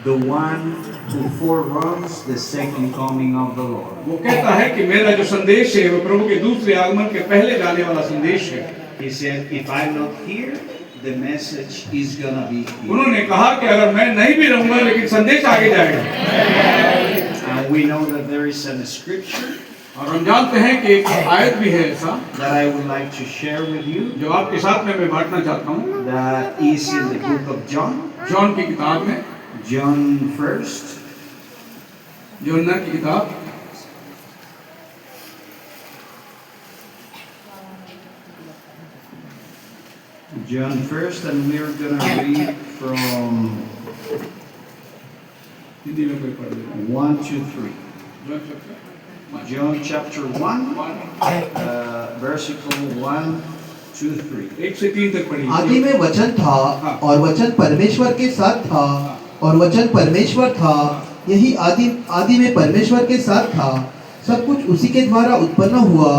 the one who foreruns the second coming of the Lord. वो कहता है कि मेरा जो संदेश है वो प्रभु के दूसरे आगमन के पहले जाने वाला संदेश है। He said, if I'm not here, the message is gonna be here. उन्होंने कहा कि अगर मैं नहीं भी रहूंगा लेकिन संदेश आगे जाएगा। And we know that there is a scripture और हम जानते हैं कि एक आयत भी है ऐसा that I would like to share with you. जो आपके साथ में मैं बांटना चाहता हूँ। That is in the book of John. John की किताब में, John 1st. यूहन्ना की किताब John 1st, and we're gonna read from Hindi में कोई पढ़ लेगा। 1 to 3. John chapter John chapter 1, versicle 1 to 3. 1 से 3 तक पढ़िए। आदि में वचन था और वचन परमेश्वर के साथ था और वचन परमेश्वर था। यही आदि में परमेश्वर के साथ था। सब कुछ उसी के द्वारा उत्पन्न हुआ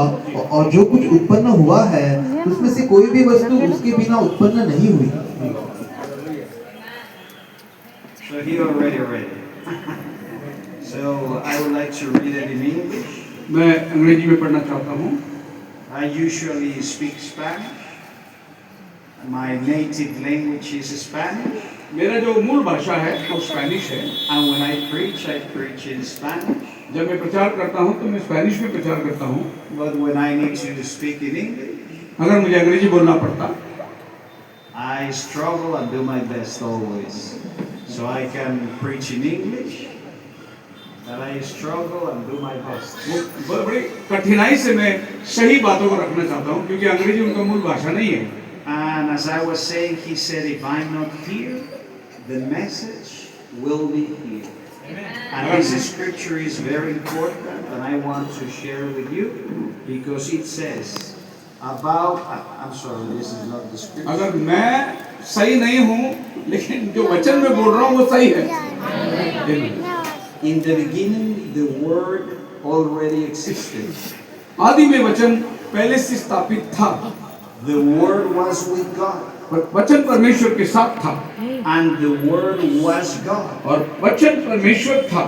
और जो कुछ उत्पन्न हुआ है उसमें से कोई भी वस्तु उसके बिना उत्पन्न नहीं हुई। So he already read it. So I would like to read it in English. मैं अंग्रेजी में पढ़ना चाहता हूँ। I usually speak Spanish. My native language is Spanish. मेरा जो मूल भाषा है वो स्पेनिश है। And when I preach in Spanish. जब मैं प्रचार करता हूँ तो मैं स्पेनिश में प्रचार करता हूँ। But when I need to speak in English, अगर मुझे अंग्रेजी बोलना पड़ता I struggle and do my best always. So I can preach in English, but I struggle and do my best. वो बड़ी कठिनाई से मैं सही बातों को रखना चाहता हूँ क्योंकि अंग्रेजी उनका मूल भाषा नहीं है। And as I was saying, he said, if I'm not here, the message will be here. And this scripture is very important, and I want to share with you because it says about. I'm sorry, this is not the scripture. अगर मैं सही नहीं हूँ लेकिन जो वचन में बोल रहा हूँ वो सही है। In the beginning, the word already existed. आदि में वचन पहले से स्थापित था। The word was with God. वचन परमेश्वर के साथ था। And the word was God. और वचन परमेश्वर था।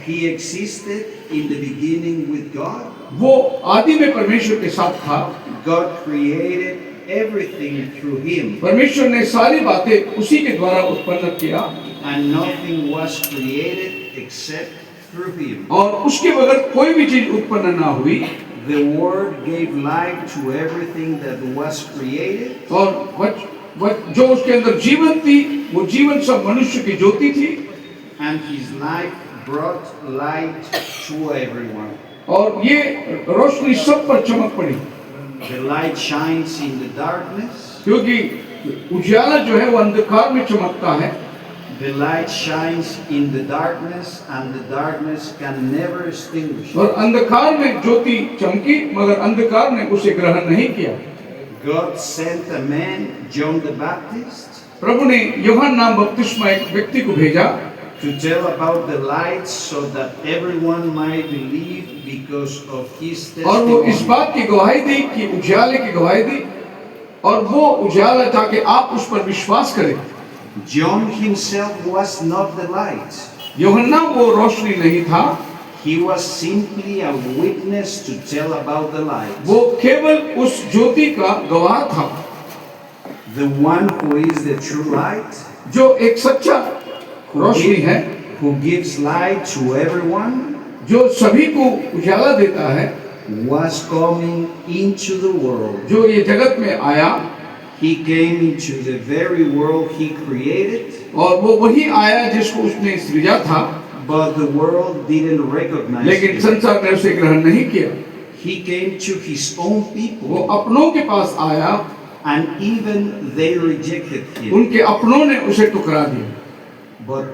He existed in the beginning with God. वो आदि में परमेश्वर के साथ था। God created everything through him. परमेश्वर ने सारी बातें उसी के द्वारा उत्पन्न किया। And nothing was created except through him. और उसके बगैर कोई भी चीज उत्पन्न ना हुई। The word gave life to everything that was created. और जो उसके अंदर जीवन थी वो जीवन सब मनुष्य की ज्योति थी। And his life brought light to everyone. और ये रोशनी सब पर चमक पड़ी। The light shines in the darkness. क्योंकि उजाला जो है वो अंधकार में चमकता है। The light shines in the darkness, and the darkness can never extinguish it. और अंधकार में ज्योति चमकी मगर अंधकार ने उसे ग्रहण नहीं किया। God sent a man, John the Baptist, प्रभु ने यूहन्ना नाम बपतिस्मा एक व्यक्ति को भेजा to tell about the light so that everyone might believe because of his और वो इस testimony. बात की गवाही दी कि उजाले की गवाही दी और वो उजाला ताकि आप उस पर विश्वास करें। John himself was not the light. यूहन्ना वो रोशनी नहीं था। He was simply a witness to tell about the light. वो केवल उस ज्योति का गवाह था। The one who is the true light, जो एक सच्चा रोशनी है, who gives light to everyone, जो सभी को उजाला देता है, was coming into the world. जो ये जगत में आया। He came into the very world he created, और वो वही आया जिसको उसने सृजा था। but the world didn't recognize लेकिन him. संसार ने उसे ग्रहण नहीं किया। He came to his own वो people, अपनों के पास आया, and even they rejected him. उनके अपनों ने उसे ठुकरा दिया। But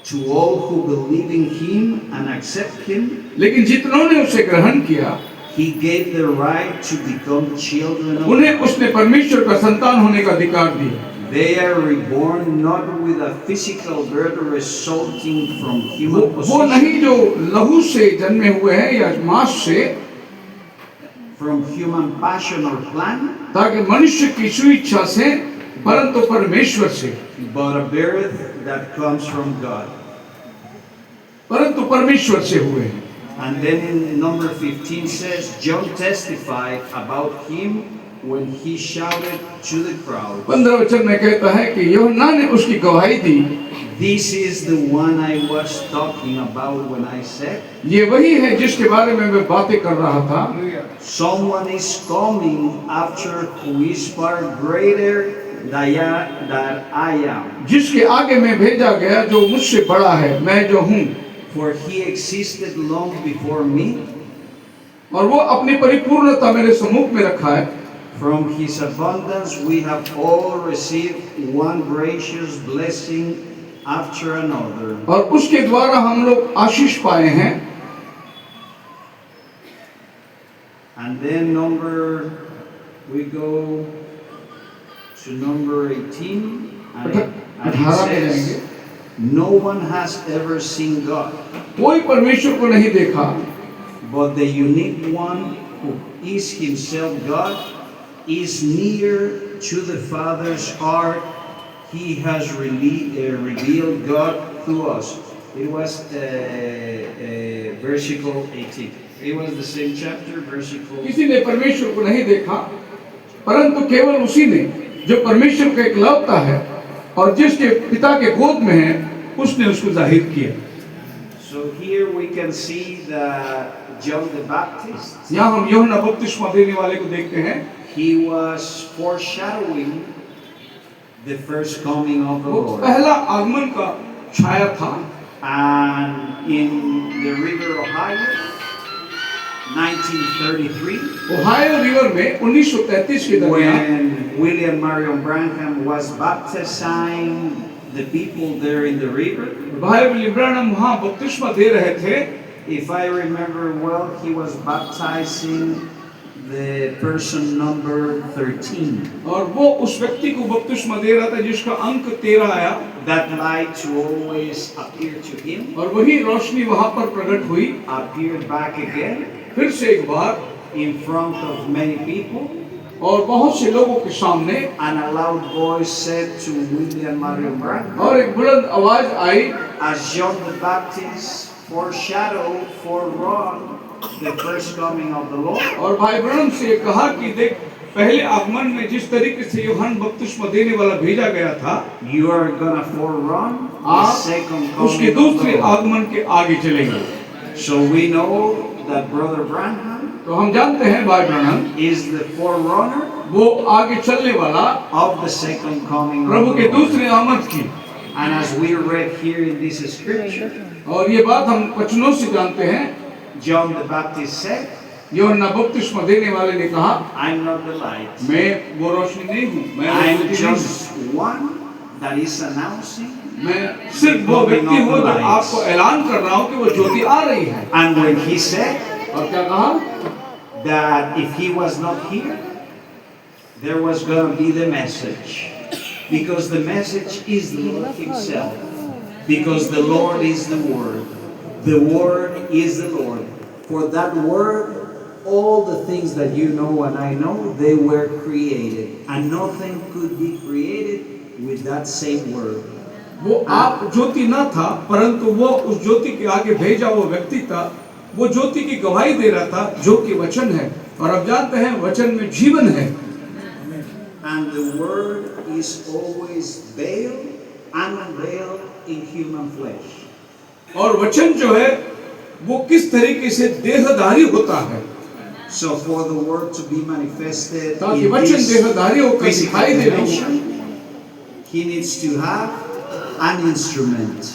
to all who believe in him and accept him, लेकिन जितनों ने उसे ग्रहण किया, he gave the right to become children of उन्हें God. उसने परमेश्वर का संतान होने का अधिकार दिया। They are reborn not with a physical birth resulting from human वो position, नहीं जो लहू से जन्मे हुए हैं या मांस से, from human passion or plan, ताकि मनुष्य की स्वेच्छा से, परंतु परमेश्वर से, but a birth that comes from God. परंतु परमेश्वर से हुए हैं। And then in number 15 says, John testified about him when he shouted to the crowd. 15 वचन में कहता है कि यूहन्ना ने उसकी गवाही दी, This is the one I was talking about when I said, ये वही है जिसके बारे में मैं बातें कर रहा था। someone is coming after who is far greater than I am. जिसके आगे मैं भेजा गया, जो मुझसे बड़ा है, मैं जो हूँ। For he existed long before me. और वो अपनी परिपूर्णता मेरे सम्मुख में रखा है। From his abundance we have all received one gracious blessing after another. और उसके द्वारा हम लोग आशीष पाए हैं। And then we go to number 18, and it 18 पे says, जाएंगे। no one has ever seen God, कोई परमेश्वर को नहीं देखा, but the unique one who is himself God is near to the Father's heart. He has revealed God through us. It was versicle 18. It was the same chapter, versicle. किसी ने परमेश्वर को नहीं देखा, परंतु केवल उसी ने जो परमेश्वर का एकलौता है और जिसके पिता के गोद में है, उसने उसको जाहिर किया। So here we can see that John the Baptist, यहाँ हम यूहन्ना बपतिस्मा देने वाले को देखते हैं। he was foreshadowing the first coming of the वो Lord. पहला आगमन का छाया था। And in the river Ohio, 1933, Ohio river में 1933 के दरमियान when William Marion Branham was baptizing the people there in the river, भाई विलियम ब्रैनम वहाँ बपतिस्मा दे रहे थे। if I remember well, he was baptizing the person number 13. और वो उस व्यक्ति को बपतिस्मा दे रहा था जिसका अंक 13 आया। That light to always appear to him, और वही रोशनी वहाँ पर प्रकट हुई, appeared back again फिर से एक बार in front of many people, और बहुत से लोगों के सामने, and a loud voice said to William Marion Branham, और एक बुलंद आवाज आई, as John the Baptist foreshadowed, forerun the first coming of the Lord. और भाई ब्रैनम से कहा कि देख, पहले आगमन में जिस तरीके से यूहन्ना बपतिस्मा देने वाला भेजा गया था, You are gonna forerun the आप second उसके coming of दूसरे the Lord. आगमन के आगे चलेंगे। So we know that Brother Branham तो हम जानते हैं भाई ब्रैनम is the forerunner वो आगे चलने वाला of the second coming Prabhu of के the Lord. दूसरे आमद की। And as we read here in this scripture, और ये बात हम वचनों से जानते हैं। John the Baptist said, यूहन्ना बपतिस्मा देने वाले ने कहा, I'm not the light. मैं वो रोशनी नहीं हूँ, मैं I'm रोशनी नहीं हूँ। just one that is announcing. मैं सिर्फ वो व्यक्ति हूँ जो आपको ऐलान कर रहा हूँ कि वो ज्योति आ रही है। And when he said और क्या कहा? that if he was not here, there was going to be the message. Because the message is the Lord himself. Because the Lord is the Word. The Word is the Lord. For that Word, all the things that you know and I know, they were created. And nothing could be created with that same Word. वो आप ज्योति न था, परंतु वो उस ज्योति के आगे भेजा वो व्यक्ति था। वो ज्योति की गवाही दे रहा था जो कि वचन है, और अब जानते हैं वचन में जीवन है। And the Word is always veiled and unveiled in human flesh. और वचन जो है वो किस तरीके से देहधारी होता है। So for the Word to be manifested ताकि in वचन this देहधारी होकर physical दिखाई दे लोगों dimension, he needs to have an instrument.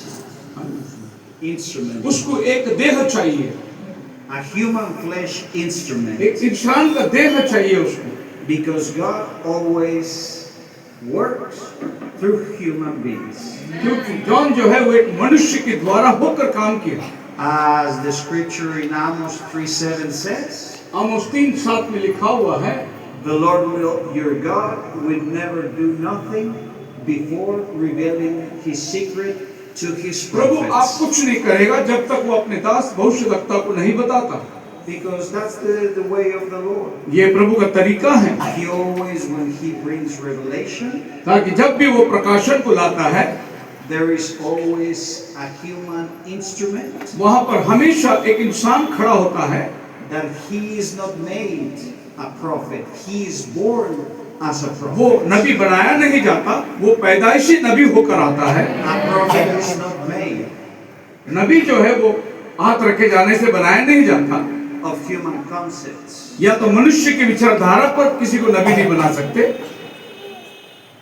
Instrument. उसको एक देह चाहिए, A human flesh instrument. एक इंसान का देह चाहिए उसको। Because God always works through human beings. क्योंकि जॉन जो है वो एक मनुष्य के द्वारा होकर काम किया। As the scripture in Amos 3:7 says, आमोस 3:7 में लिखा हुआ है, the Lord your God will never do nothing before revealing his secret to his प्रभु आप prophets. कुछ नहीं करेगा जब तक वो अपने दास भविष्यवक्ता को नहीं बताता। Because that's the way of the Lord. ये प्रभु का तरीका है, He always, when he brings revelation, ताकि जब भी वो प्रकाशन को लाता है, there is always a human instrument, वहां पर हमेशा एक इंसान खड़ा होता है, that he is not made a prophet, he is born as a वो prophet. नबी बनाया नहीं जाता, वो पैदाइशी नबी होकर आता है। A prophet is not made नबी जो है वो हाथ रखे जाने से बनाया नहीं जाता, of human concepts, या तो मनुष्य की विचारधारा पर किसी को नबी नहीं बना सकते,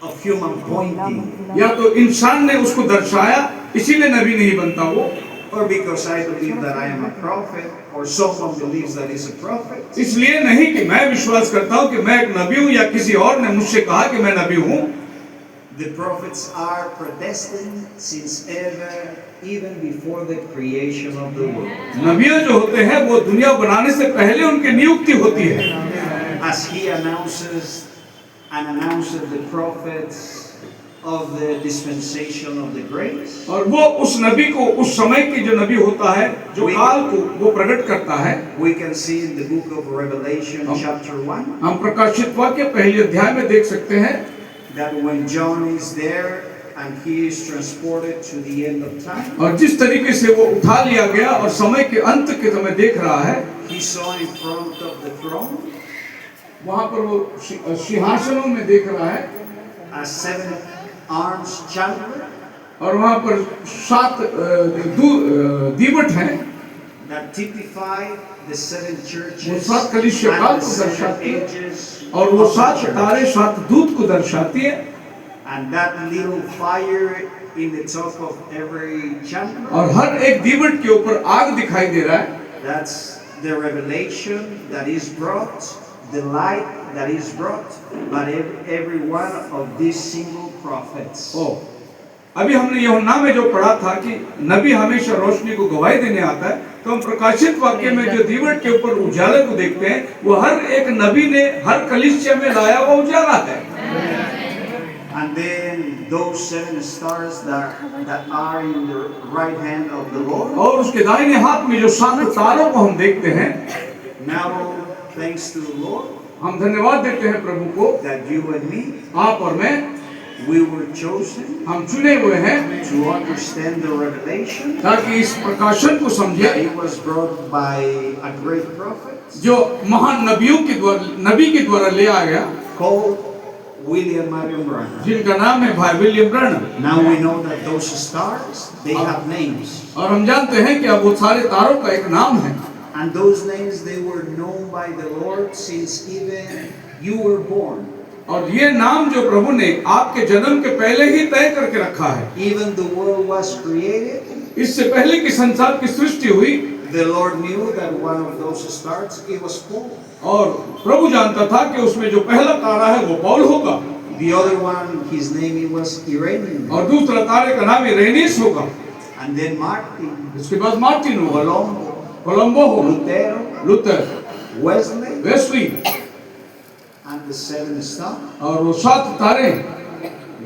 of human pointing, या तो इंसान ने उसको दर्शाया इसीलिए नबी नहीं बनता वो, or because I believe that I am a prophet, or someone believes that he's a prophet. इसलिए नहीं कि मैं विश्वास करता हूं कि मैं एक नबी हूं या किसी और ने मुझसे कहा कि मैं नबी हूं। The prophets are predestined since ever, even before the creation of the world. नबियां जो होते हैं वो दुनिया बनाने से पहले उनकी नियुक्ति होती है। As he announces the prophets of the dispensation of the grace, और वो उस नबी को, उस समय के जो नबी होता है, जो काल को वो प्रकट करता है। we can see in the book of Revelation chapter 1 हम प्रकाशित वाक्य पहले अध्याय में देख सकते हैं that when John is there and he is transported to the end of time, और जिस तरीके से वो उठा लिया गया और समय के अंत के समय देख रहा है, he saw in front of the throne वहां पर वो सिंहासनों में देख रहा है a 7-armed chandelier और वहां पर 7 दीवट हैं, that typify the 7 वो churches 7 कलीसिया and काल the को 7 दर्शाती है, ages और वो of the 7 church. तारे 7 दूत को दर्शाती है, And that little fire in the top of every chandelier, और हर एक दीवट के ऊपर आग दिखाई दे रहा है। that's the revelation that is brought, the light that is brought by every one of these single prophets. ओ, अभी हमने यूहन्ना में जो पढ़ा था कि नबी हमेशा रोशनी को गवाही देने आता है, तो हम प्रकाशित वाक्य में जो दीवट के ऊपर उजाले को देखते हैं, वो हर एक नबी ने हर कलीसिया में लाया हुआ उजाला है। And then those 7 stars that are in the right hand of the Lord. और उसके दाहिने हाथ में जो 7 तारों को हम देखते हैं, Now, thanks to the Lord हम धन्यवाद देते हैं प्रभु को, that you and me, आप और मैं, we were chosen हम चुने हुए हैं to understand the revelation ताकि इस प्रकाशन को that समझे it was brought by a great prophet जो महान नबियों के द्वारा, नबी के द्वारा ले आया गया, called William Marion Branham. जिनका नाम है भाई William Branham. Now we know that those stars, they have names. और हम जानते हैं कि अब वो सारे तारों का एक नाम है, And those names, they were known by the Lord since even you were born. और ये नाम जो प्रभु ने आपके जन्म के पहले ही तय करके रखा है। Even the world was created, इससे पहले कि संसार की सृष्टि हुई, the Lord knew that one of those stars, it was Paul. और प्रभु जानता था कि उसमें जो पहला तारा है वो पौल होगा, The other one, his name, it was Irenaeus. और दूसरा तारे का नाम इरेनियस होगा, And then Martin, इसके बाद मार्टिन होगा, Colombo, कोलंबो होगा, Lutero, Luther, Wesley, Wesley, and the 7 stars, और वो 7 तारे,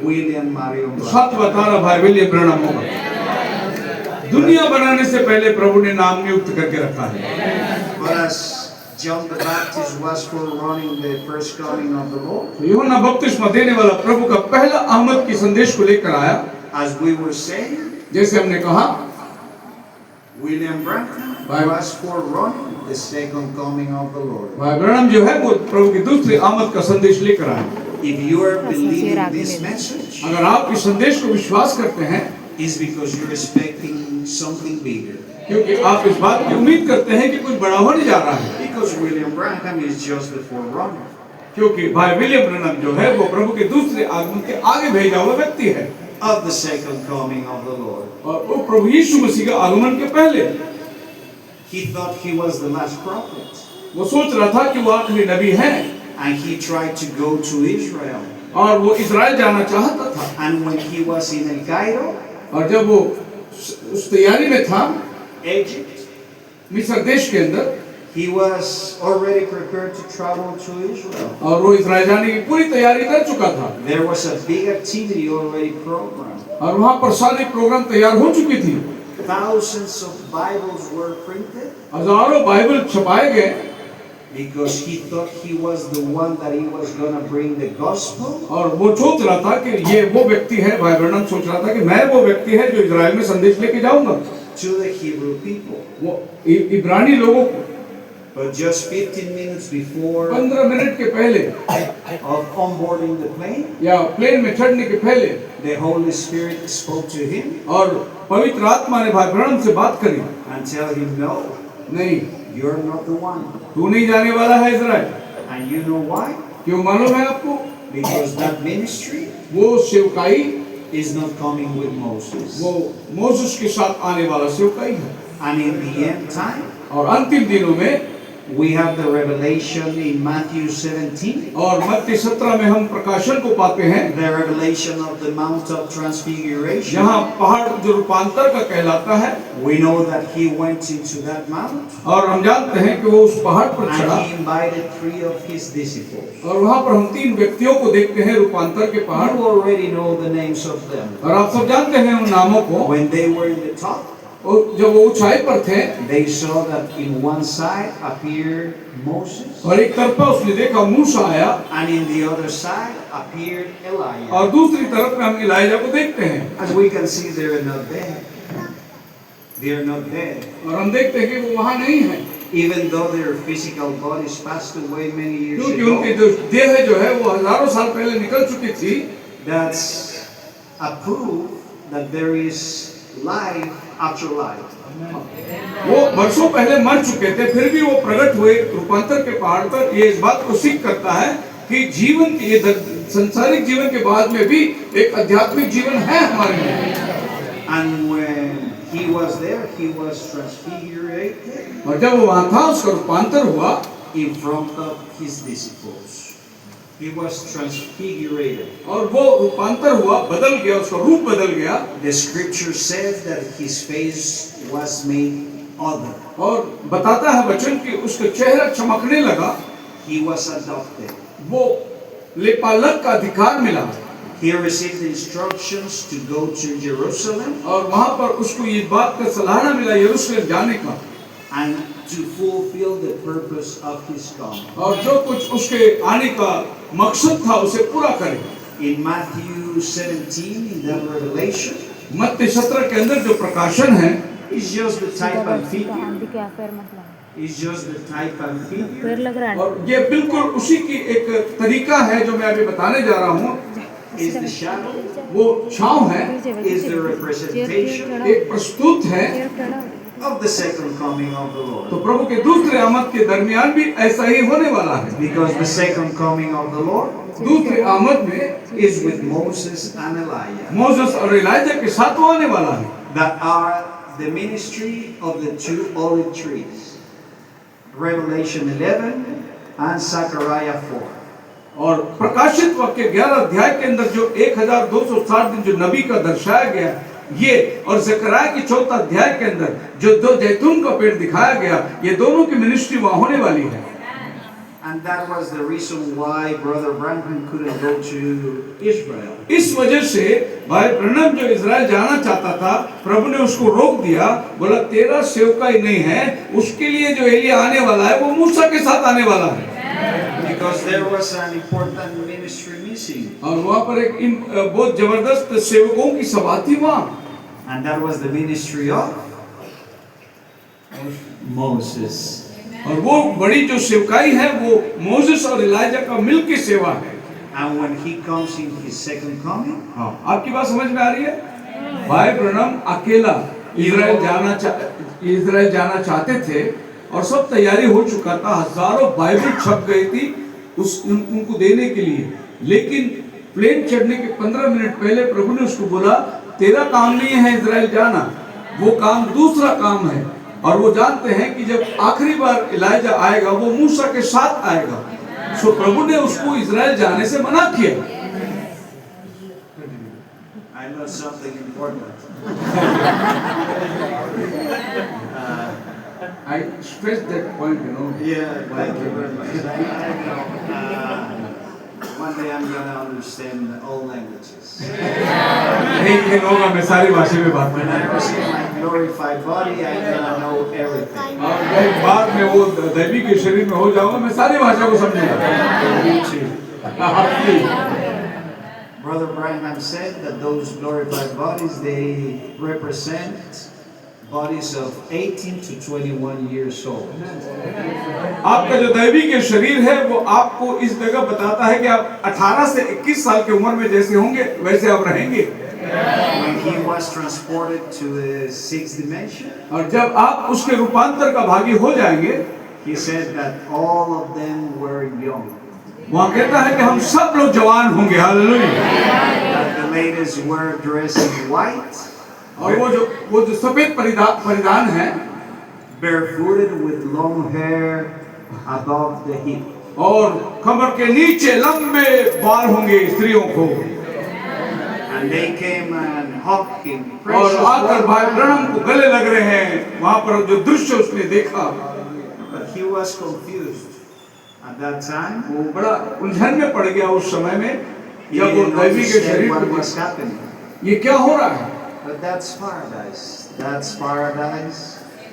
William Marion Branham. 7वां तारा भाई विलियम ब्रैनम होगा। दुनिया बनाने से पहले प्रभु ने नाम नियुक्त करके रखा है। But as John the Baptist was forerunning the first coming of the Lord, तो यूहन्ना बपतिस्मा देने वाला प्रभु का पहला आमद की संदेश को लेकर आया, as we were saying, जैसे हमने कहा, William Branham Right. was forerunning the second coming of the Lord. भाई ब्रैनम जो है वो प्रभु की दूसरी आमद का संदेश लेकर आए। If you are believing this message, अगर आप इस संदेश को विश्वास करते हैं, it's because you're expecting something bigger. क्योंकि आप इस बात की उम्मीद करते हैं कि कुछ बड़ा होने जा रहा है, Because William Branham is just the forerunner. क्योंकि भाई विलियम ब्रैनम जो है वो प्रभु के दूसरे आगमन के आगे भेजा हुआ व्यक्ति है, Of the second coming of the Lord. और वो प्रभु यीशु मसीह के आगमन के पहले He thought he was the last prophet. वो सोच रहा था कि वो आखिरी नबी है, And he tried to go to Israel. और वो इजराइल जाना चाहता था, And when he was in El Cairo, और जब वो उस तैयारी में था Egypt, मिस्र देश के अंदर, he was already prepared to travel to Israel. और वो इजराइल जाने की पूरी तैयारी कर चुका था, There was a big activity already programmed. और वहाँ पर सारे प्रोग्राम तैयार हो चुकी थी, Thousands of Bibles were printed. हजारों बाइबल छपाए गए, because he thought he was the one that he was going to bring the gospel. और वो सोच रहा था कि ये वो व्यक्ति है, भाई ब्रनम सोच रहा था कि मैं वो व्यक्ति है जो इजराइल में संदेश लेके जाऊंगा To the Hebrew people. वो इब्रानी लोगों को। But just 15 minutes before 15 minute के पहले of onboarding the plane, या प्लेन में चढ़ने के पहले the Holy Spirit spoke to him और पवित्र आत्मा ने भाई ब्रनम से बात करी and tell him, no, नहीं, you're not the one. तू नहीं जाने वाला है Israel. And you know why? क्यों मालूम है आपको? Because that ministry वो सेवकाई is not coming with Moses. वो मोसेस के साथ आने वाला सेवकाई है। And in the end time, और अंतिम दिनों में we have the revelation in Matthew 17, और मत्ती 17 में हम प्रकाशन को पाते हैं, the revelation of the Mount of Transfiguration. जहाँ पहाड़ जो रूपांतर का कहलाता है। We know that he went into that mount और हम जानते हैं कि वो उस पहाड़ पर चढ़ा and he invited 3 of his disciples. और वहाँ पर हम 3 व्यक्तियों को देखते हैं रूपांतर के पहाड़। You already know the names of them. और आप सब जानते हैं उन नामों को। When they were in the top, और जब वो ऊंचाई पर थे they saw that in one side appeared Moses और एक तरफा उसने देखा मूसा आया and in the other side appeared Elijah. और दूसरी तरफ में हम इलाइजा को देखते हैं। As we can see, they're not there. They're not there. और हम देखते हैं कि वो वहाँ नहीं है, Even though their physical bodies passed away many years क्योंकि उनकी ago. जो देह जो है वो हजारों साल पहले निकल चुकी थी। That's a proof that there is life after life. वो वर्षों पहले मर चुके थे, फिर भी वो प्रकट हुए रूपांतर के पहाड़ पर। ये इस बात को सिद्ध करता है कि जीवन के संसारिक जीवन के बाद में भी एक आध्यात्मिक जीवन है हमारे में। And when he was there, he was transfigured और जब वो वहाँ था उसका रूपांतर हुआ in front of his disciples. He was transfigured. और वो रूपांतर हुआ, बदल गया, उसका रूप बदल गया। The scripture says that his face was made other. और बताता है वचन कि उसका चेहरा चमकने लगा। He was adopted. वो लेपालक का अधिकार मिला He received instructions to go to Jerusalem और वहाँ पर उसको ये बात का सलाहना मिला यरूशलेम जाने का and to fulfill the purpose of his coming. और जो कुछ उसके आने का मकसद था उसे पूरा करे। In Matthew 17, in that revelation, मत्ती 17 के अंदर जो प्रकाशन है it's just the type and figure. आंधी क्या पैर मत लगा, It's just the type and figure. पैर लग रहा है। और ये बिल्कुल उसी की एक तरीका है जो मैं अभी बताने जा रहा हूँ। Is the shadow. वो छांव है, Is the representation एक प्रस्तुत है of the second coming of the तो Lord. प्रभु के दूसरे आमद के दरमियान भी ऐसा ही होने वाला है। Because the second coming of the Lord दूसरे आमद में is with Moses and Elijah. Moses और एलिजा के साथ वो आने वाला है। That are the ministry of the 2 olive trees. Revelation 11 and Zechariah 4. और प्रकाशित वाक्य 11 अध्याय के अंदर जो 1260 दिन जो नबी का दर्शाया गया ये, और ज़करिया के 4 अध्याय के अंदर जो 2 जैतून का पेड़ दिखाया गया, ये दोनों की मिनिस्ट्री वहां होने वाली है। And that was the reason why Brother Branham couldn't go to Israel. इस वजह से भाई ब्रनम जो इजराइल जाना चाहता था, प्रभु ने उसको रोक दिया, बोला तेरा सेवका ही नहीं है, उसके लिए जो एलिया आने वाला है वो मूसा के साथ आने वाला है। Because there was an important ministry missing. और वहाँ पर एक बहुत जबरदस्त सेवकों की सभा थी वहाँ, And that was the ministry of Moses. और वो बड़ी जो सेवकाई है वो मोसेस और एलिजा का मिलके सेवा है। And when he comes in his second coming, हाँ, आपकी बात समझ में आ रही है? भाई ब्रनम अकेला इजराइल जाना चाहते थे और सब तैयारी हो चुका था, हजारों बाइबल छप गई थी उनको देने के लिए, लेकिन प्लेन चढ़ने के 15 मिनट पहले प्रभु ने उसको बोला तेरा काम नहीं है इजराइल जाना, वो काम दूसरा काम है। और वो जानते हैं कि जब आखिरी बार एलिजा आएगा वो मूसा के साथ आएगा, सो प्रभु ने उसको इजराइल जाने से मना किया। I know something important. I stress that point, you know. Yeah, thank you very much. one day I'm gonna understand all languages. एक दिन होगा मैं सारी भाषा में बात When करूंगा। I receive my glorified body, I'm gonna know everything. और जब बाद में वो दैवी के शरीर में हो जाऊंगा मैं सारी भाषा को समझूंगा। Brother Branham said that those glorified bodies, they represent bodies of 18 to 21 years old. आपका जो दैवी के शरीर है वो आपको इस जगह बताता है कि आप 18 से 21 साल की उम्र में जैसे होंगे वैसे आप रहेंगे। When he was transported to the sixth dimension, और जब आप उसके रूपांतर का भागी हो जाएंगे, he said that all of them were young. वहाँ कहता है कि हम सब लोग जवान होंगे। Hallelujah. That the ladies were dressed in white, और वो जो सफेद परिधान है, barefooted with long hair above the hip. और कमर के नीचे लंबे बाल होंगे स्त्रियों को। And they came and hugged him. और आकर भाई ब्रह्म को गले लग रहे हैं। वहाँ पर जो दृश्य उसने देखा, But he was confused at that time. वो बड़ा उलझन में पड़ गया उस समय में He जब वो didn't दैवी के understand शरीर what को was happening. ये क्या हो रहा है। But that's paradise. That's paradise,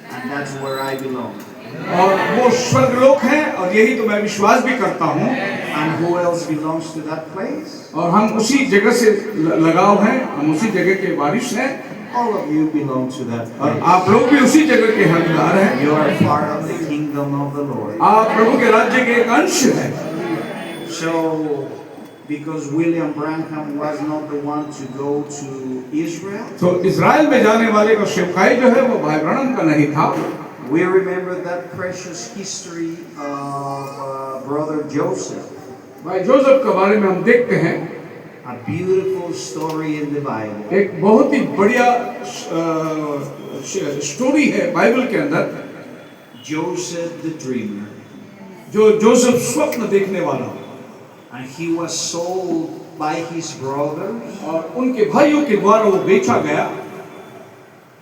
and that's where I belong. और वो स्वर्गलोक है और यही तो मैं विश्वास भी करता हूँ। And who else belongs to that place? और हम उसी जगह से लगाव हैं, हम उसी जगह के वारिस हैं। All of you belong to that और place. आप लोग भी उसी जगह के हकदार हैं। You are part of the kingdom of the Lord. आप प्रभु के राज्य के एक अंश हैं। So, because William Branham was not the one to go to Israel, तो इज़राइल में जाने वाले का सेवकाई जो है वो भाई ब्रह्म का नहीं था। we remember that precious history of Brother Joseph. भाई जोसेफ के बारे में हम देखते हैं A beautiful story in the Bible. एक बहुत ही बढ़िया स्टोरी है बाइबल के अंदर। Joseph the dreamer. जो जोसेफ स्वप्न देखने वाला And he was sold by his brothers. और उनके भाइयों के द्वारा वो बेचा गया।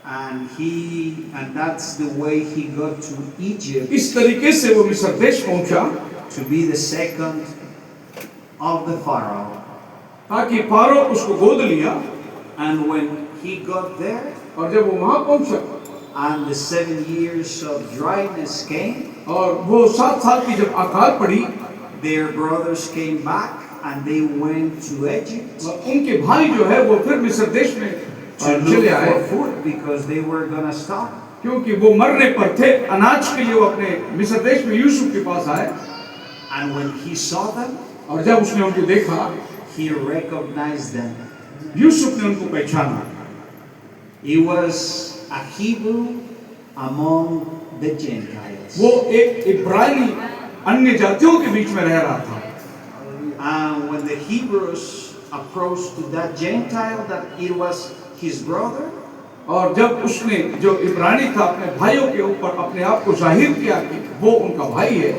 And that's the way he got to Egypt, इस तरीके से वो मिस्र देश पहुंचा to be the second of the Pharaoh. ताकि फारो उसको गोद लिया। And when he got there, और जब वो वहां पहुंचा and the 7 years of dryness came, और वो 7 साल की जब अकाल पड़ी, their brothers came back and they went to Egypt और उनके भाई जो है वो फिर मिस्र देश में to look चले आए, for food because they were gonna starve. क्योंकि वो मरने पर थे। अनाज के लिए वो अपने मिस्र देश में यूसुफ के पास आए। And when he saw them, और जब उसने उनको देखा, he recognized them. यूसुफ ने उनको पहचाना। He was a Hebrew among the Gentiles. वो एक इब्रानी अन्य जातियों के बीच में रह रहा था। And when the Hebrews approached to that Gentile, that it was his brother, और जब उसने जो इब्रानी था अपने भाइयों के ऊपर अपने आप को जाहिर किया कि वो उनका भाई है,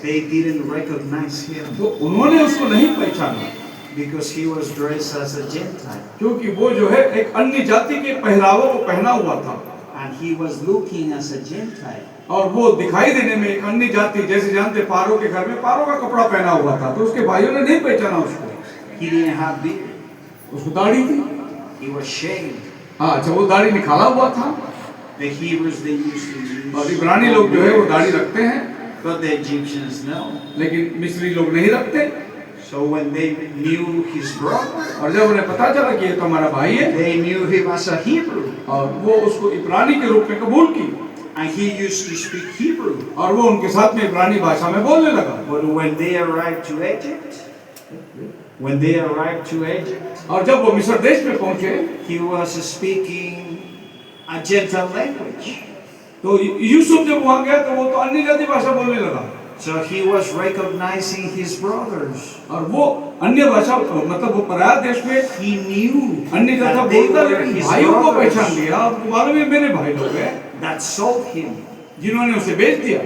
they didn't recognize him तो उन्होंने उसको नहीं पहचाना because he was dressed as a Gentile. क्योंकि वो जो है एक अन्य जाति के पहरावों को पहना हुआ था And he was looking as a Gentile. और वो दिखाई देने में एक अन्य जाति, जैसे जानते पारो के घर में पारो का कपड़ा पहना हुआ था, तो उसके भाइयों ने नहीं पहचाना उसको। He didn't have beard. उसको दाढ़ी थी। He was shaved. हाँ, अच्छा, वो दाढ़ी निकाला हुआ था। The Hebrews, they used to use. और इब्रानी लोग जो है वो दाढ़ी रखते हैं, But the Egyptians no. लेकिन मिस्री लोग नहीं रखते। So when they knew his brother, और जब उन्हें पता चला कि ये तो हमारा भाई है, they knew him as a Hebrew. और वो उसको इब्रानी के रूप में कबूल की। And he used to speak Hebrew. और वो उनके साथ में इब्रानी भाषा में बोलने लगा। But when they arrived to Egypt, और जब वो मिस्र देश में पहुंचे, he was speaking a Gentile language. तो यूसुफ जब वहां गया तो वो तो अन्य जाति भाषा बोलने लगा। So he was recognizing his brothers. और वो अन्य भाषा मतलब वो पराया देश में He knew अन्य जाति that they बोलता, were लेकिन his भाइयों को पहचान brothers लिया। अब मालूम है मेरे भाई लोग हैं that sold him. जिन्होंने उसे बेच दिया।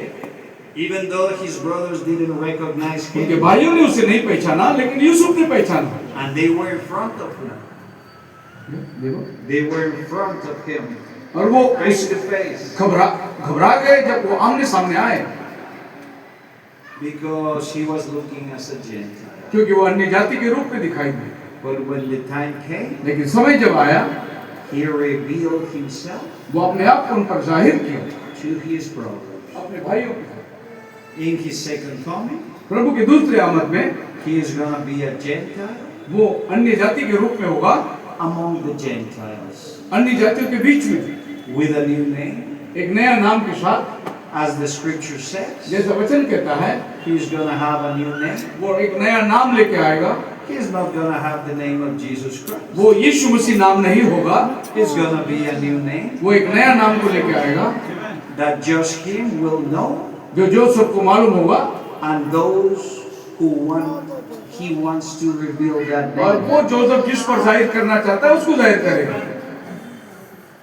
Even though his brothers didn't recognize उनके him. भाइयों ने उसे नहीं पहचाना, लेकिन यूसुफ ने पहचाना। And they were in front of him. They were in front of him. और वो Face to face. घबरा गए जब वो आमने सामने आए, Because he was looking as a Gentile. क्योंकि वो अन्य जाति के रूप में दिखाई दी। But when the time came, लेकिन समय जब आया, he revealed himself वो अपने आप को उन पर जाहिर किया, to his brothers. अपने भाइयों को। In his second coming, प्रभु की दूसरी आमद में he is going to be a Gentile वो अन्य जाति के रूप में होगा, among the Gentiles, अन्य जातियों के बीच में, with a new name. एक नया नाम के साथ, As the scripture says, जैसा वचन कहता है, he is going to have a new name. वो एक नया नाम लेके आएगा। He is not going to have the name of Jesus Christ. वो यीशु मसीह नाम नहीं होगा, It's going to be a new name वो एक नया नाम को लेके आएगा, that just him will know, जो सबको मालूम होगा, and those who he wants to reveal that और name. वो जो सब जिस पर जाहिर करना चाहता है उसको जाहिर करेगा।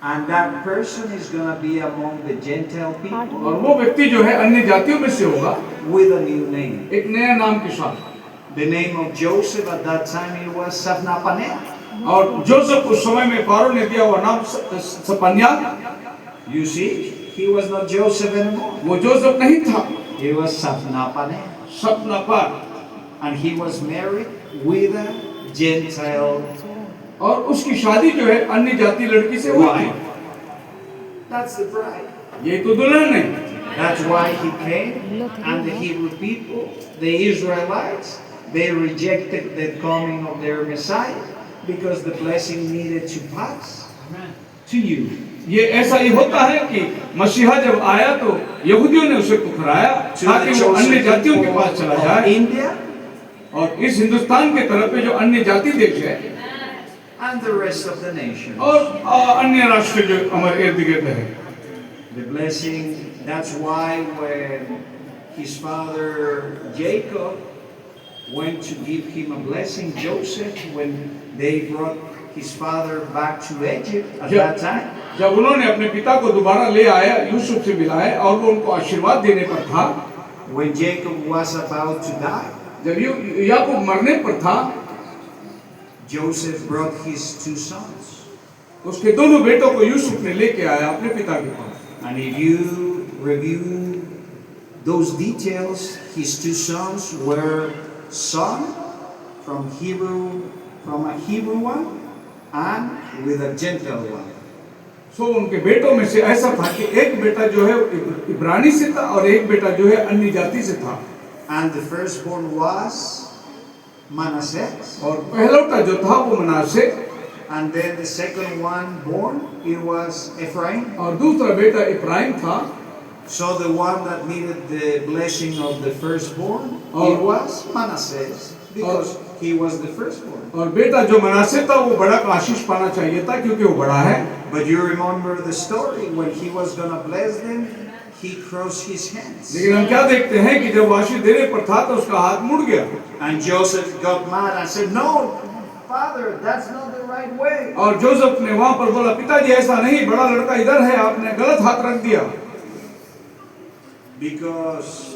And that person is going to be among the Gentile people और वो व्यक्ति जो है अन्य जातियों में से होगा, with a new name. एक नया नाम के साथ। The name of Joseph at that time it was Safnapaneh. और जोसेफ उस समय में फारो ने दिया हुआ नाम सपन्या। You see, he was not Joseph anymore. वो जोसेफ नहीं था, He was Safnapaneh. सपनापार, And he was married with a Gentile और उसकी शादी जो है अन्य जाति लड़की से हुई थी। wife. That's the bride. ये तो दुल्हन है। That's why he came, and the Hebrew people, the Israelites, they rejected the coming of their Messiah because the blessing needed to pass to you. ये ऐसा ही होता है कि मसीहा जब आया तो यहूदियों ने उसे पुकारा To ताकि the वो अन्य chosen जातियों के people पास चला of जाए, India और इस हिंदुस्तान के तरफ पे जो अन्य जाति देश है and the rest of the nation. और अन्य राष्ट्र जो हमारे इर्द गिर्द है। The blessing, that's why when his father Jacob went to give him a blessing, Joseph, when they brought his father back to Egypt at that time, जब उन्होंने अपने पिता को दोबारा ले आया, यूसुफ से मिलाए और वो उनको आशीर्वाद देने पर था, when Jacob was about to die, जब याकूब मरने पर था, Joseph brought his two sons. उसके दोनों बेटों को यूसुफ ने लेके आया अपने पिता के पास। And if you review those details, his two sons were son from a Hebrew one and with a Gentile one. सो उनके बेटों में से ऐसा था कि एक बेटा जो है इब्रानी से था और एक बेटा जो है अन्य जाति से था। And the firstborn was Manasseh, और पहलौटा जो था वो मनासे, and then the second one born, it was Ephraim. और दूसरा बेटा इब्राहिम था। So the one that needed the blessing of the firstborn, Oh. it was Manasseh, because he was the firstborn. और बेटा जो मनासे था वो बड़ा का आशीष पाना चाहिए था क्योंकि वो बड़ा है। But you remember the story, when he was going to bless them, he crossed his hands. लेकिन हम क्या देखते हैं कि जब वो आशीष देने पर था तो उसका हाथ मुड़ गया, And Joseph got mad and said, "No, Father, that's not the right way." और जोसेफ ने वहां पर बोला, पिताजी ऐसा नहीं, बड़ा लड़का इधर है, आपने गलत हाथ रख दिया। Because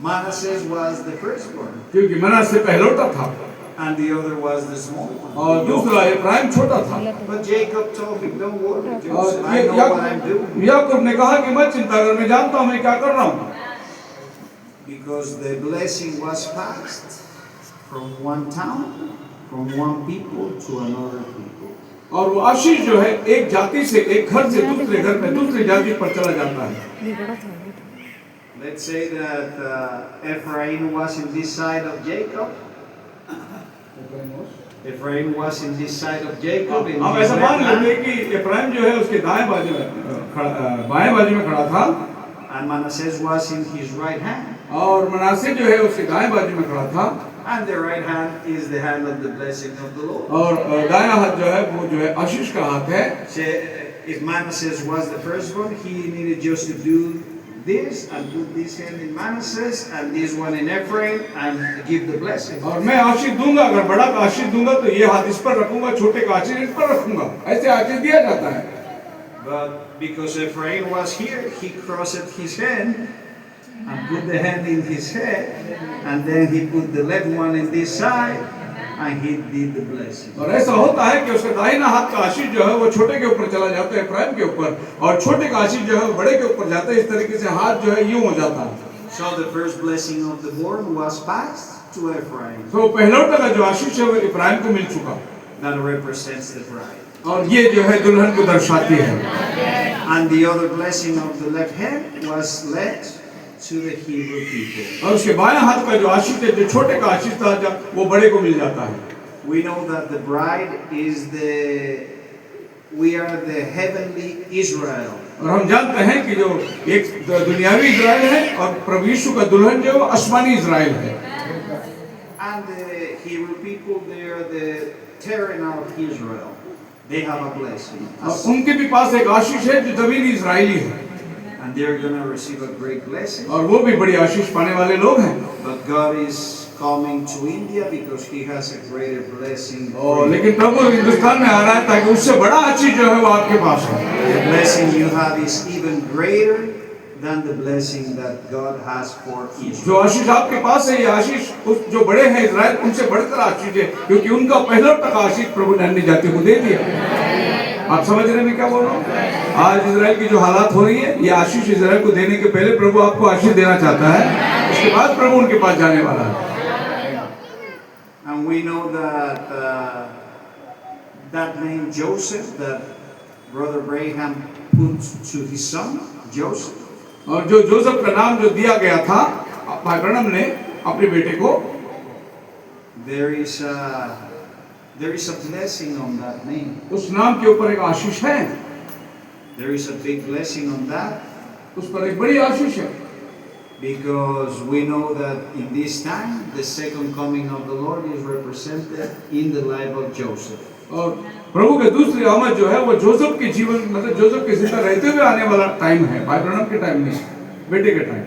Manasseh was the firstborn, क्योंकि मनासे पहलौटा था and the other was the small one. और दूसरा इब्राहिम छोटा था। But Jacob told him, "Don't worry, और Joseph, I know what I'm doing." याकूब ने कहा कि मत चिंता कर, मैं जानता हूं मैं क्या कर रहा हूं। Because the blessing was passed from one town, from one people to another people. और वो आशीष जो है एक जाति से, एक घर से दूसरे घर में, दूसरी जाति पर चला जाता है। Let's say that Ephraim was in this side of Jacob. Ephraim was in this side of Jacob. In हम his ऐसा left मान लेते hand, हैं कि इब्राहिम जो है उसके दाएं बाजू में बाएं बाजू में खड़ा था and Manasseh was in his right hand. और मनासे जो है उसके दाएं बाजू में खड़ा था And the right hand is the hand of the blessing of the Lord. और दायां हाथ जो है वो जो है आशीष का हाथ है। So if Manasseh was the firstborn, he needed just to do this and put this hand in Manasseh and this one in Ephraim and give the blessing. और मैं आशीष दूंगा, अगर बड़ा का आशीष दूंगा तो ये हाथ इस पर रखूंगा, छोटे का आशीष इस पर रखूंगा, ऐसे आशीष दिया जाता है। But because Ephraim was here, he crossed his hand and put the hand in his head, and then he put the left one in this side, and he did the blessing. और ऐसा होता है कि उसका दाहिना हाथ का आशीष जो है वो छोटे के ऊपर चला जाता है, इब्राहिम के ऊपर, और छोटे का आशीष जो है वो बड़े के ऊपर जाता है। इस तरीके से हाथ जो है यूं हो जाता है। So the first blessing of the born was passed to Ephraim. तो पहलौठा का जो आशीष है वो इब्राहिम को मिल चुका That represents the bride. और ये जो है दुल्हन को दर्शाती है। And the other blessing of the left hand was led to the Hebrew people. और उसके बाएं हाथ का जो आशीष है, जो छोटे का आशीष था, जब वो बड़े को मिल जाता है। We know that the bride is we are the heavenly Israel. और हम जानते हैं कि जो एक दुनियावी इज़राइल है और प्रभु यीशु का दुल्हन जो है वो आसमानी इज़राइल है। And the Hebrew people, they are the terrenal Israel. They have a blessing. और उनके भी पास एक आशीष है जो ज़मीनी इज़राइली है। And they're going to receive a great blessing. और वो भी बड़ी आशीष पाने वाले लोग हैं। But God is coming to India because He has a greater blessing. और लेकिन प्रभु हिंदुस्तान में आ रहा है ताकि उससे बड़ा आशीष जो है वो आपके पास है। The blessing you have is even greater than the blessing that God has for Israel. जो आशीष आपके पास है, ये आशीष उस जो बड़े हैं इज़राइल उनसे बढ़कर आशीष है, क्योंकि उनका पहला तक आशीष प्रभु ने अन्य जाति को दे दिया। आप समझ रहे हैं मैं क्या बोल रहा हूँ? आज इज़राइल की जो हालात हो रही है, ये आशीष इज़राइल को देने के पहले प्रभु आपको आशीष देना चाहता है, उसके बाद प्रभु उनके पास जाने वाला है। And we know that that name Joseph, that Brother Abraham put to his son Joseph. और जो जोसेफ का नाम जो दिया गया था भाई ब्रनम ने अपने बेटे को, there is a blessing on that name. उस नाम के ऊपर एक आशीष है, There is a big blessing on that. उस पर एक बड़ी आशीष है। Because we know that in this time the second coming of the Lord is represented in the life of Joseph. और प्रभु के दूसरी आमद जो है वो जोसेफ के जीवन, मतलब जोसेफ के जिंदा रहते हुए आने वाला टाइम है, भाई ब्रनम के टाइम नहीं, बेटे के time.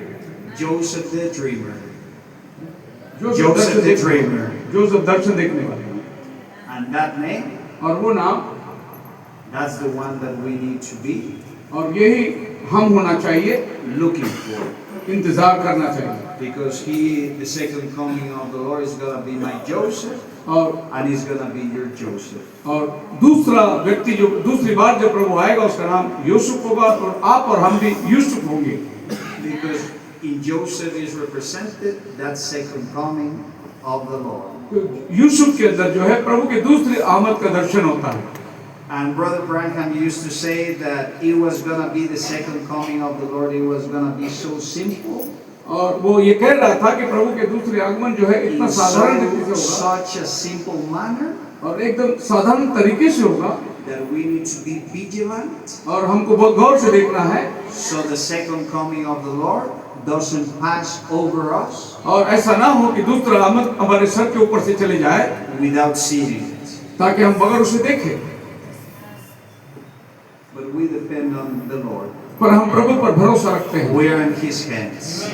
Joseph the dreamer. Joseph the dreamer. Joseph दर्शन देखने वाले। And that name, और वो नाम, that's the one that we need to be और यही हम होना चाहिए, looking for. इंतजार करना चाहिए। Because the second coming of the Lord is going to be my Joseph, और and he's going to be your Joseph. और दूसरा व्यक्ति जो दूसरी बार जब प्रभु आएगा उसका नाम यूसुफ होगा, और आप और हम भी यूसुफ होंगे। Because in Joseph is represented that second coming of the Lord. Yusuf के अंदर जो है प्रभु के दूसरी आमद का दर्शन होता है। And Brother Branham used to say that it was going to be the second coming of the Lord. It was going to be so simple. और वो ये कह रहा था कि प्रभु के दूसरे आगमन जो है इतना In साधारण रीति से होगा, such a simple manner और एकदम साधारण तरीके से होगा, that we need to be vigilant. और हमको बहुत गौर से देखना है, So the second coming of the Lord doesn't pass over us और ऐसा ना हो कि दूसरा आमद हमारे सर के ऊपर से चले जाए without seeing it. ताकि हम बगैर उसे देखें। But we depend on the Lord. पर हम प्रभु पर भरोसा रखते हैं, We are in His hands.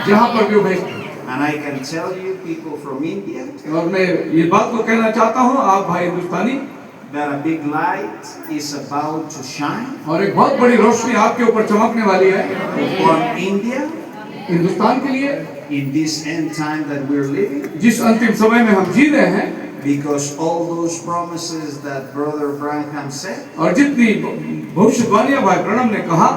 जहाँ पर भी वो भेजते हैं। And I can tell you, people from India, और मैं ये बात को कहना चाहता हूँ, आप भाई हिंदुस्तानी, that a big light is about to shine और एक बहुत बड़ी रोशनी आपके ऊपर चमकने वाली है upon India हिंदुस्तान के लिए, in this end time that we're living. जिस अंतिम समय में हम जी रहे हैं। Because all those promises that Brother Branham said, और जितनी भविष्यवाणियां भाई ब्रनम ने कहा,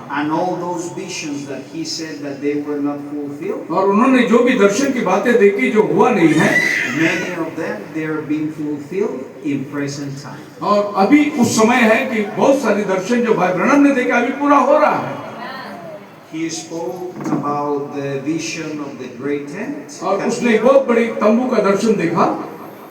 and all those visions that he said that they were not fulfilled, और उन्होंने जो भी दर्शन की बातें देखी जो हुआ नहीं है, many of them they are being fulfilled in present time. और अभी उस समय है कि बहुत सारी दर्शन जो भाई ब्रनम ने देखे अभी पूरा हो रहा है। He spoke about the vision of the great tent, और उसने एक बहुत बड़ी तंबू का दर्शन देखा,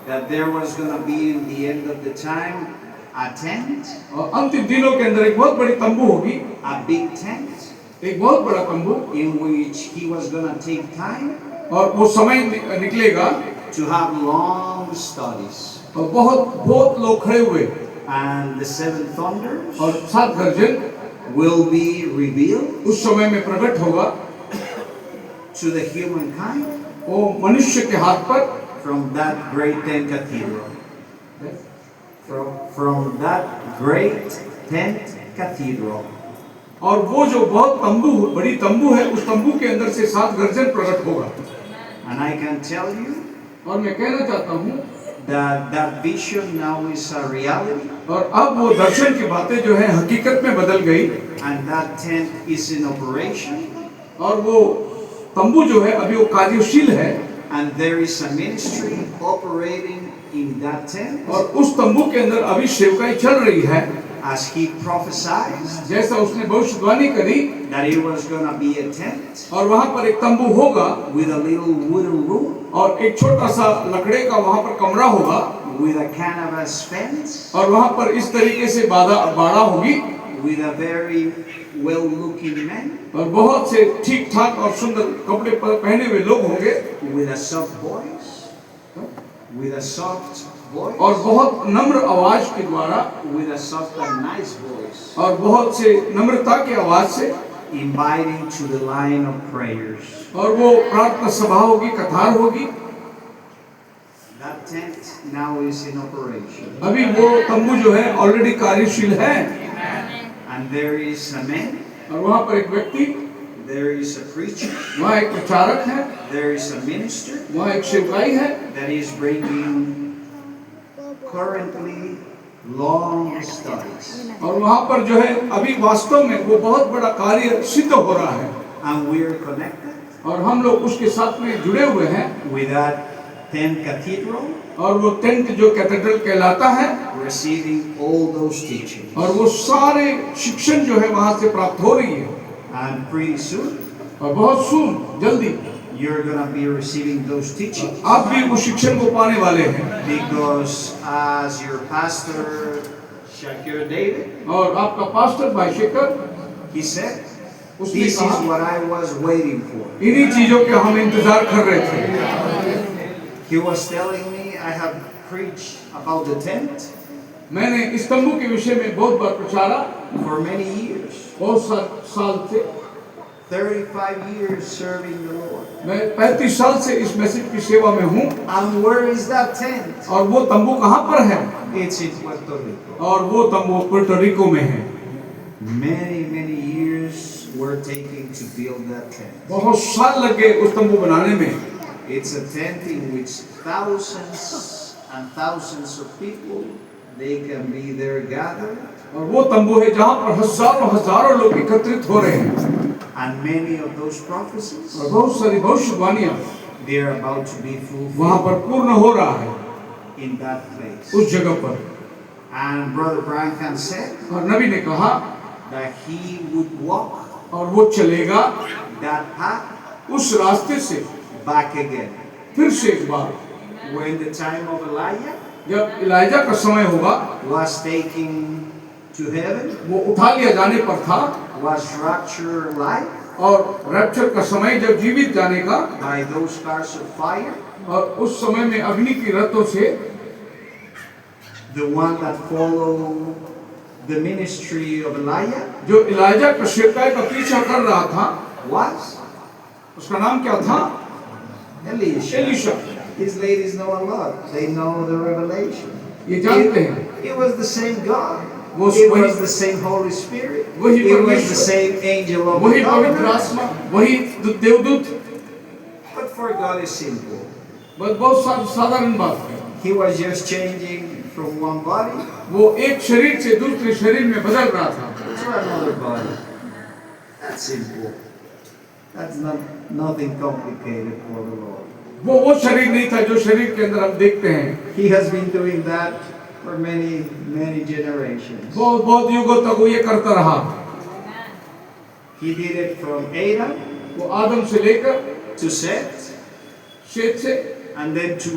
that there was going to be in the end of the time a tent, और अंतिम दिनों के अंदर एक बहुत बड़ी तंबू होगी, a big tent, एक बहुत बड़ा तंबू, in which he was going to take time और वो समय निकलेगा to have long studies. और बहुत लोग खड़े हुए, And the seven thunders और सात गर्जन will be revealed उस समय में प्रकट होगा to the humankind वो मनुष्य के हाथ पर, from that great tent cathedral. From that great tent cathedral. और वो जो बहुत तंबू बड़ी तंबू है उस तंबू के अंदर से सात गर्जन प्रकट होगा। And I can tell you और मैं कहना चाहता हूँ that that vision now is a reality. और अब वो दर्शन की बातें जो है हकीकत में बदल गई, And that tent is in operation. और वो तंबू जो है अभी वो कार्यशील है and there is a ministry operating in that tent. और उस तंबू के अंदर अभी सेवकाई चल रही है। As he prophesied जैसा उसने भविष्यवाणी करी that it was going to be a tent और वहां पर एक तंबू होगा with a little wooden room, और एक छोटा सा लकड़े का वहां पर कमरा होगा with a canvas fence, और वहां पर इस तरीके से बाड़ा होगी with a very well-looking man, और बहुत से ठीक ठाक और सुंदर कपड़े पहने हुए लोग होंगे with a soft voice, with a soft voice, और बहुत नम्र आवाज के द्वारा with a soft and nice voice, और बहुत से नम्रता की आवाज से inviting to the line of prayers. और वो प्रार्थना सभा होगी, कतार होगी। That tent now is in operation, अभी वो तंबू जो है ऑलरेडी कार्यशील है and there is a man, और वहां पर एक व्यक्ति, there is a preacher, वहाँ एक प्रचारक है, there is a minister वहाँ एक सेवकाई है that is bringing currently long studies, और वहां पर जो है अभी वास्तव में वो बहुत बड़ा कार्य सिद्ध हो रहा है and we are connected और हम लोग उसके साथ में जुड़े हुए हैं with that tent cathedral, और वो टेंट जो कैथेड्रल कहलाता है receiving all those teachings. और वो सारे शिक्षण जो है वहां से प्राप्त हो रही है And pretty soon और बहुत सुन जल्दी you're going to be receiving those teachings, आप भी उस शिक्षण को पाने वाले हैं because as your pastor Shakir David, और आपका पास्टर भाई शेखर he said, उसने this is कहा what I was waiting for. इन्हीं चीजों के हम इंतजार कर रहे थे। He was telling me, I have preached about the tent मैंने इस तंबू के विषय में बहुत बार प्रचारा, for many years, बहुत साल से 35 years serving the Lord. मैं 35 साल से इस मैसेज की सेवा में हूँ And where is that tent? और वो तंबू कहाँ पर है It's in Puerto Rico. और वो तंबू पुerto रिको में है। Many years were taken to build that tent. बहुत साल लग गए उस तंबू बनाने में। It's a tent in which thousands and thousands of people, they can be there gathered, और वो तंबू है जहाँ पर हजारों लोग एकत्रित हो रहे हैं and many of those prophecies, और बहुत सारी भविष्यवाणियां they are about to be वहाँ fulfilled पर पूर्ण हो रहा है in that place. उस जगह पर। And Brother Branham said और नबी ने कहा that he would walk और वो चलेगा that path उस रास्ते से back again. फिर से एक बार, When the time of Elijah जब इलाइजा का समय होगा, was taken to heaven, वो उठा लिया जाने पर था was raptured alive और रैप्चर का समय जब जीवित जाने का by those cars of fire, और उस समय में अग्नि की रथों से the one that followed the ministry of Elijah जो इलाइजा का सेवकाई का पीछा कर रहा था, was उसका नाम क्या था? Elisha. Elisha. These ladies know a lot. They know the revelation. ये जानते हैं It was the same God. वो It वही- was the same Holy Spirit. वही It was परमेश्वर। the same angel of वही the पवित्र covenant. आत्मा, वही देवदूत। But for God is simple. बस बहुत साधारण बात है। He was just changing from one body वो एक शरीर से दूसरे शरीर में बदल रहा था to another body. That's simple. That's nothing complicated for the Lord. वो शरीर नहीं था जो शरीर के अंदर हम देखते हैं। He has been doing that for many generations. बहुत युगों तक वो ये करता रहा। He did it from Adam वो आदम से लेकर to Seth, शेत से and then to